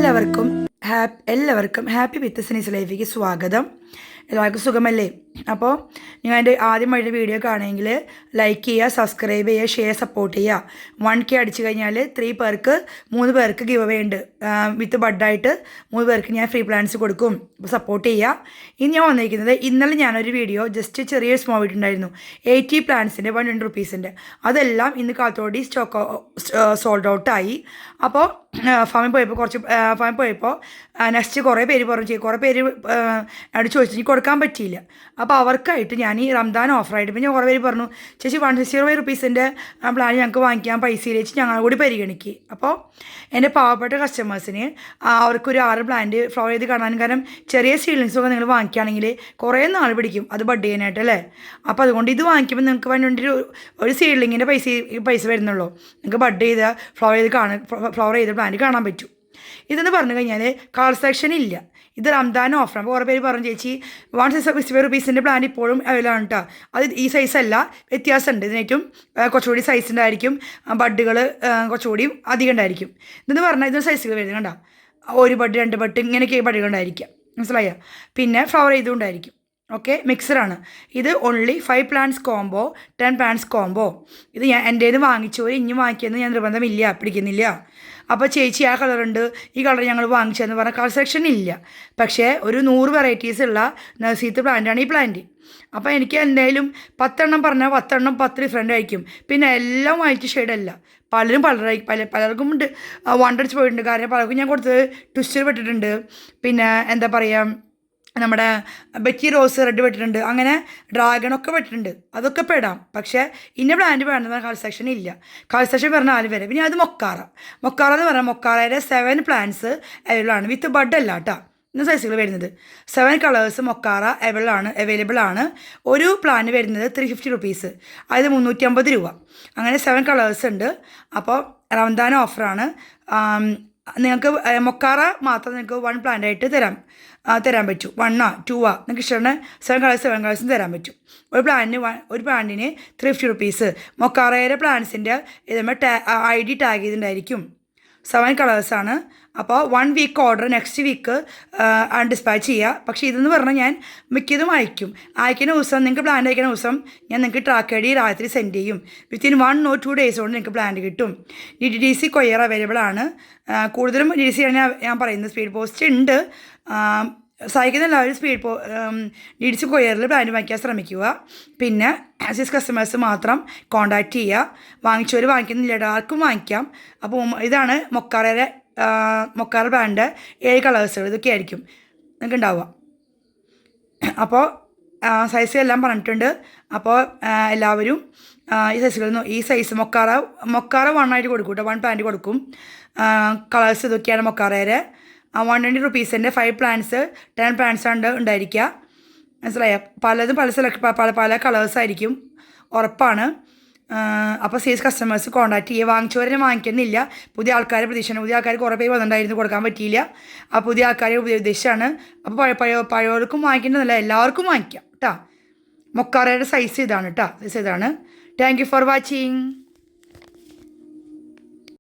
എല്ലാവർക്കും happy with സിനീസ് ലൈഫിലേക്ക് സ്വാഗതം. എല്ലാവർക്കും സുഖമല്ലേ? അപ്പോൾ നിങ്ങൾ എൻ്റെ ആദ്യമായിട്ട് വീഡിയോ കാണുമെങ്കിൽ ലൈക്ക് ചെയ്യുക, സബ്സ്ക്രൈബ് ചെയ്യുക, ഷെയർ സപ്പോർട്ട് ചെയ്യുക. 1K അടിച്ചു കഴിഞ്ഞാൽ 3 പേർക്ക് ഗിവ് അവേ ഉണ്ട്. വിത്ത് ബഡായിട്ട് 3 പേർക്ക് ഞാൻ ഫ്രീ പ്ലാൻസ് കൊടുക്കും. അപ്പോൾ സപ്പോർട്ട് ചെയ്യുക. ഇനി ഞാൻ വന്നിരിക്കുന്നത്, ഇന്നലെ ഞാനൊരു വീഡിയോ ജസ്റ്റ് ചെറിയൊരു സ്മോൾ വീഡിയോ ഉണ്ടായിരുന്നു 80 പ്ലാൻസിൻ്റെ 120 റുപ്പീസിൻ്റെ. അതെല്ലാം ഇന്ന് കാലത്തോടെ സോൾഡ് ഔട്ടായി. അപ്പോൾ ഫാമിൽ പോയപ്പോൾ നെക്സ്റ്റ് കുറേ പേര് എന്നോട് ചോദിച്ചു കൊടുക്കാൻ പറ്റിയില്ല. അപ്പോൾ അവർക്കായിട്ട് ഞാൻ ഈ റംദാൻ ഓഫറായിട്ട് പിന്നെ കുറേ പേര് പറഞ്ഞു, ചേച്ചി 160 റുപ്പീസിൻ്റെ പ്ലാൻ ഞങ്ങൾക്ക് വാങ്ങിക്കാൻ പൈസയിൽ വെച്ച് ഞങ്ങൾ കൂടി പരിഗണിക്കുക. അപ്പോൾ എൻ്റെ പാവപ്പെട്ട കസ്റ്റമേഴ്സിന് അവർക്കൊരു 6 പ്ലാന്റ് ഫ്ലവർ ചെയ്ത് കാണാനും, കാരണം ചെറിയ സീഡ്ലിങ്സൊക്കെ നിങ്ങൾ വാങ്ങിക്കുകയാണെങ്കിൽ കുറേ നാൾ പിടിക്കും അത് ബഡ് ചെയ്യാനായിട്ട് അല്ലേ. അപ്പോൾ അതുകൊണ്ട് ഇത് വാങ്ങിക്കുമ്പോൾ നിങ്ങൾക്ക് വേണ്ടി ഒരു സീഡ്ലിങ്ങിൻ്റെ പൈസ വരുന്നുള്ളൂ. നിങ്ങൾക്ക് ബഡ് ചെയ്ത ഫ്ലവർ ചെയ്ത പ്ലാന്റ് കാണാൻ പറ്റും. ഇതെന്ന് പറഞ്ഞു കഴിഞ്ഞാൽ കളർ സെക്ഷൻ ഇല്ല. ഇത് റംദാൻ ഓഫറാണ്. അപ്പോൾ കുറേ പേര് പറഞ്ഞു, ചേച്ചി 160 റുപ്പീസിൻ്റെ പ്ലാൻ ഇപ്പോഴും അവൈലബിൾ ആണ് കേട്ടോ. അത് ഈ സൈസല്ല, വ്യത്യാസമുണ്ട്. ഇതിനേറ്റവും കുറച്ചുകൂടി സൈസ് ഉണ്ടായിരിക്കും, ബഡുകൾ കുറച്ചുകൂടി അധികം ഉണ്ടായിരിക്കും. ഇതെന്ന് പറഞ്ഞാൽ ഇതിന് സൈസുകൾ വരുന്നത് കണ്ടോ, 1 ബഡ് 2 ബഡ് ഇങ്ങനെയൊക്കെ ബഡുകൾ ഉണ്ടായിരിക്കുക, മനസ്സിലായോ? പിന്നെ ഫ്ലവർ ചെയ്തുകൊണ്ടായിരിക്കും. ഓക്കെ, മിക്സറാണ് ഇത്. Only 5 plants combo, 10 plants combo. ഇത് ഞാൻ എൻ്റെ വാങ്ങിച്ചവർ ഇനി വാങ്ങിക്കുന്നത് ഞാൻ നിർബന്ധമില്ല, പിടിക്കുന്നില്ല. അപ്പോൾ ചേച്ചി ആ കളറുണ്ട്, ഈ കളർ ഞങ്ങൾ വാങ്ങിച്ചതെന്ന് പറഞ്ഞാൽ കളർ സെക്ഷൻ ഇല്ല. പക്ഷേ ഒരു 100 വെറൈറ്റീസ് ഉള്ള നഴ്സീത്ത് പ്ലാന്റാണ് ഈ പ്ലാന്റ്. അപ്പോൾ എനിക്ക് എന്തായാലും 10 എണ്ണം പറഞ്ഞാൽ 10 എണ്ണം 10 ഡിഫറെൻ്റ് ആയിരിക്കും. പിന്നെ എല്ലാം വൈറ്റ് ഷെയ്ഡല്ല, പലർക്കും വണ്ടടിച്ച് പോയിട്ടുണ്ട്. കാരണം പലർക്കും ഞാൻ കൊടുത്തത് ട്വിസ്റ്റർ പെട്ടിട്ടുണ്ട്, പിന്നെ എന്താ പറയുക, നമ്മുടെ ബെറ്റി റോസ് റെഡ് പെട്ടിട്ടുണ്ട്, അങ്ങനെ ഡ്രാഗണൊക്കെ പെട്ടിട്ടുണ്ട്. അതൊക്കെ പെടാം. പക്ഷേ ഇന്ന പ്ലാന്റ് വേണമെന്ന് കളർ സെക്ഷൻ ഇല്ല. കളർ സെക്ഷൻ പറഞ്ഞാൽ 4 വരെ. പിന്നെ അത് മൊക്കാറ എന്ന് പറഞ്ഞാൽ മൊക്കാറയുടെ 7 പ്ലാന്റ്സ് അവൈലബിൾ ആണ്. വിത്ത് ബഡ് അല്ല കേട്ടോ ഇന്ന സൈസുകൾ വരുന്നത്. 7 കളേഴ്സ് മൊക്കാറ അവൈലബിൾ ആണ്. ഒരു പ്ലാന്റ് വരുന്നത് 350 റുപ്പീസ്, അതായത് 350 രൂപ. അങ്ങനെ 7 കളേഴ്സ് ഉണ്ട്. അപ്പോൾ റംദാൻ ഓഫറാണ്. നിങ്ങൾക്ക് മൊക്കാറ മാത്രം നിങ്ങൾക്ക് 1 പ്ലാന്റായിട്ട് തരാൻ പറ്റും. 1 2 നിങ്ങൾക്ക് ഇഷ്ടമാണ് 7 കളേഴ്സും തരാൻ പറ്റും. ഒരു പ്ലാന്റിന് 350 റുപ്പീസ്. മൊക്കാറയുടെ പ്ലാന്റ്സിൻ്റെ ഇതുമ്പോൾ ID ടാഗ് ചെയ്തിട്ടുണ്ടായിരിക്കും. 7 കളേഴ്സാണ്. അപ്പോൾ 1 week order next week dispatch ചെയ്യുക. പക്ഷേ ഇതെന്ന് പറഞ്ഞാൽ ഞാൻ മിക്കതും അയക്കുന്ന ദിവസം, നിങ്ങൾക്ക് പ്ലാന്റ് അയക്കുന്ന ദിവസം ഞാൻ നിങ്ങൾക്ക് ട്രാക്ക് ഐ ഡി രാത്രി സെൻഡ് ചെയ്യും. വിത്തിൻ 1 or 2 ഡേയ്സ് കൊണ്ട് നിങ്ങൾക്ക് പ്ലാന്റ് കിട്ടും. DTDC കൊറിയർ അവൈലബിൾ ആണ്. കൂടുതലും DTDC ആണ് ഞാൻ പറയുന്നത്. സ്പീഡ് പോസ്റ്റ് ഉണ്ട്. സഹായിക്കുന്ന എല്ലാവരും DTDC കൊറിയറിൽ പ്ലാന്റ് വാങ്ങിക്കാൻ ശ്രമിക്കുക. പിന്നെ കസ്റ്റമേഴ്സ് മാത്രം കോൺടാക്റ്റ് ചെയ്യുക. വാങ്ങിച്ചവർ വാങ്ങിക്കുന്നില്ല, ആർക്കും വാങ്ങിക്കാം. അപ്പോൾ ഇതാണ് മൊക്കാറ പ്ലാന്റ് 7 കളേഴ്സുകൾ ഇതൊക്കെ ആയിരിക്കും നിങ്ങൾക്ക് ഉണ്ടാവുക. അപ്പോൾ സൈസ് എല്ലാം പറഞ്ഞിട്ടുണ്ട്. അപ്പോൾ എല്ലാവരും ഈ സൈസ് മൊക്കാറ 1 ആയിട്ട് കൊടുക്കും കേട്ടോ. 1 പ്ലാന്റ് കൊടുക്കും. കളേഴ്സ് ഇതൊക്കെയാണ് മൊക്കാറയുടെ. 120 റുപ്പീസിൻ്റെ 5 പ്ലാന്റ്സ് 10 പ്ലാന്റ്സ് ആണ് ഉണ്ടായിരിക്കുക, മനസ്സിലായോ? പലതും പല കളേഴ്സായിരിക്കും, ഉറപ്പാണ്. അപ്പോൾ സീസ് കസ്റ്റമേഴ്സ് കോൺടാക്ട് ചെയ്യുക. വാങ്ങിച്ചവരെ വാങ്ങിക്കുന്നില്ല, പുതിയ ആൾക്കാരെ പ്രതീക്ഷയാണ്. പുതിയ ആൾക്കാർ കുറേ പേര് വന്നിട്ടുണ്ടായിരുന്നു, കൊടുക്കാൻ പറ്റിയില്ല. ആ പുതിയ ആൾക്കാരെ ഉദ്ദേശിച്ചാണ്. അപ്പോൾ പഴയവർക്കും വാങ്ങിക്കേണ്ടതല്ല, എല്ലാവർക്കും വാങ്ങിക്കാം കേട്ടോ. മൊക്കാറയുടെ സൈസ് ഇതാണ് കേട്ടോ. Thank you for watching.